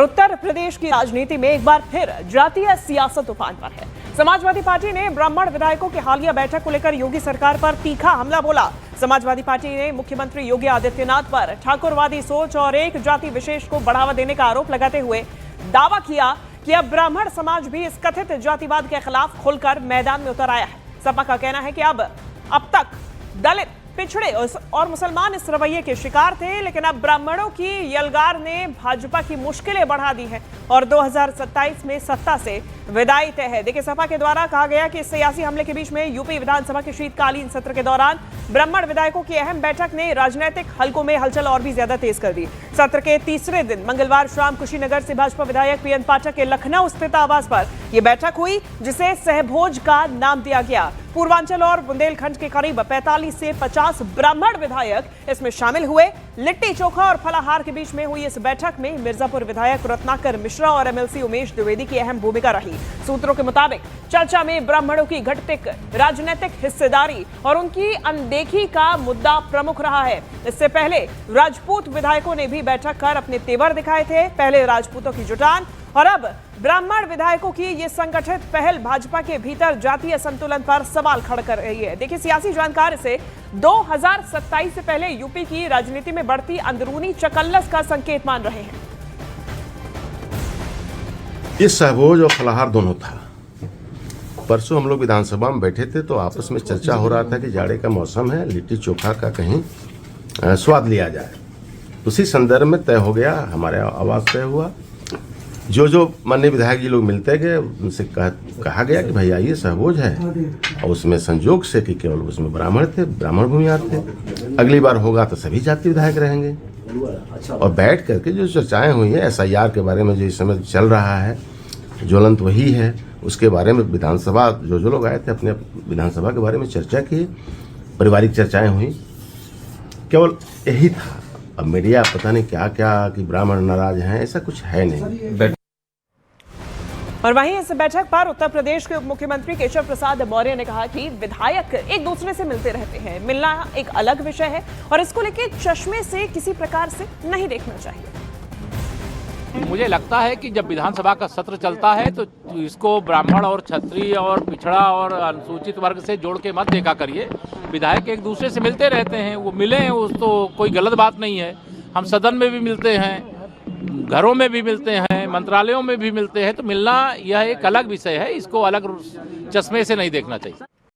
उत्तर प्रदेश की राजनीति में एक बार फिर जातीय सियासत उफान पर है। समाजवादी पार्टी ने ब्राह्मण विधायकों की हालिया बैठक को लेकर योगी सरकार पर तीखा हमला बोला। समाजवादी पार्टी ने मुख्यमंत्री योगी आदित्यनाथ पर ठाकुरवादी सोच और एक जाति विशेष को बढ़ावा देने का आरोप लगाते हुए दावा किया कि अब ब्राह्मण समाज भी इस कथित जातिवाद के खिलाफ खुलकर मैदान में उतर आया है। सपा का कहना है कि अब तक दलित, पिछड़े और मुसलमान इस रवैये के शिकार थे, लेकिन अब ब्राह्मणों की यलगार ने भाजपा की मुश्किलें बढ़ा दी हैं और 2027 में सत्ता से विदाई तय है। देखिए, सपा के द्वारा कहा गया कि इस सियासी हमले के बीच में यूपी विधानसभा के शीतकालीन सत्र के दौरान ब्राह्मण विधायकों की अहम बैठक ने राजनीतिक हलकों में हलचल और भी ज्यादा तेज कर दी। सत्र के तीसरे दिन मंगलवार शाम कुशीनगर से भाजपा विधायक पीएन पाठक के लखनऊ स्थित आवास पर यह बैठक हुई, जिसे सहभोज का नाम दिया गया। पूर्वांचल और बुंदेलखंड के करीब 45 से 50 ब्राह्मण विधायक इसमें शामिल हुए। लिट्टी चोखा और फलाहार के बीच में हुई इस बैठक में मिर्जापुर विधायक रत्नाकर मिश्रा और एमएलसी उमेश द्विवेदी की अहम भूमिका रही। सूत्रों के मुताबिक चर्चा में ब्राह्मणों की घटती राजनीतिक हिस्सेदारी और उनकी अनदेखी का मुद्दा प्रमुख रहा है। इससे पहले राजपूत विधायकों ने भी बैठक कर अपने तेवर दिखाए थे। पहले राजपूतों की जुटान और अब ब्राह्मण विधायकों की ये संगठित पहल भाजपा के भीतर जातीय संतुलन पर सवाल खड़ा कर रही है। देखिए, सियासी जानकार इसे 2027 से पहले यूपी की राजनीति में बढ़ती अंदरूनी चकल्लस का संकेत मान रहे हैं। ये सहभोज और फलाहार दोनों था। परसों हम लोग विधानसभा में बैठे थे तो आपस में चर्चा हो रहा था कि जाड़े का मौसम है, लिट्टी चोखा का कहीं स्वाद लिया जाए। उसी संदर्भ में तय हो गया, हमारे आवाज तय हुआ। जो माननीय विधायक जी लोग मिलते गए, उनसे कहा गया कि भाई आइए, सहभोज है। और उसमें संजोग से कि केवल उसमें ब्राह्मण थे, ब्राह्मण भूमिहार थे। अगली बार होगा तो सभी जाति विधायक रहेंगे। और बैठ करके जो चर्चाएं हुई हैं SIR के बारे में, जो इस समय चल रहा है, ज्वलंत वही है, उसके बारे में विधानसभा जो लोग आए थे अपने विधानसभा के बारे में चर्चा की, पारिवारिक चर्चाएं हुई, केवल यही था। अब मीडिया पता नहीं क्या कि ब्राह्मण नाराज हैं, ऐसा कुछ है नहीं। और वहीं इस बैठक पर उत्तर प्रदेश के उप मुख्यमंत्री केशव प्रसाद मौर्य ने कहा कि विधायक एक दूसरे से मिलते रहते हैं, मिलना एक अलग विषय है और इसको लेकर चश्मे से किसी प्रकार से नहीं देखना चाहिए। मुझे लगता है कि जब विधानसभा का सत्र चलता है तो इसको ब्राह्मण और क्षत्रिय और पिछड़ा और अनुसूचित वर्ग से जोड़ के मत देखा करिए। विधायक एक दूसरे से मिलते रहते हैं, वो मिले हैं, उस तो कोई गलत बात नहीं है। हम सदन में भी मिलते हैं, घरों में भी मिलते हैं, मंत्रालयों में भी मिलते हैं, तो मिलना यह एक अलग विषय है, इसको अलग चश्मे से नहीं देखना चाहिए।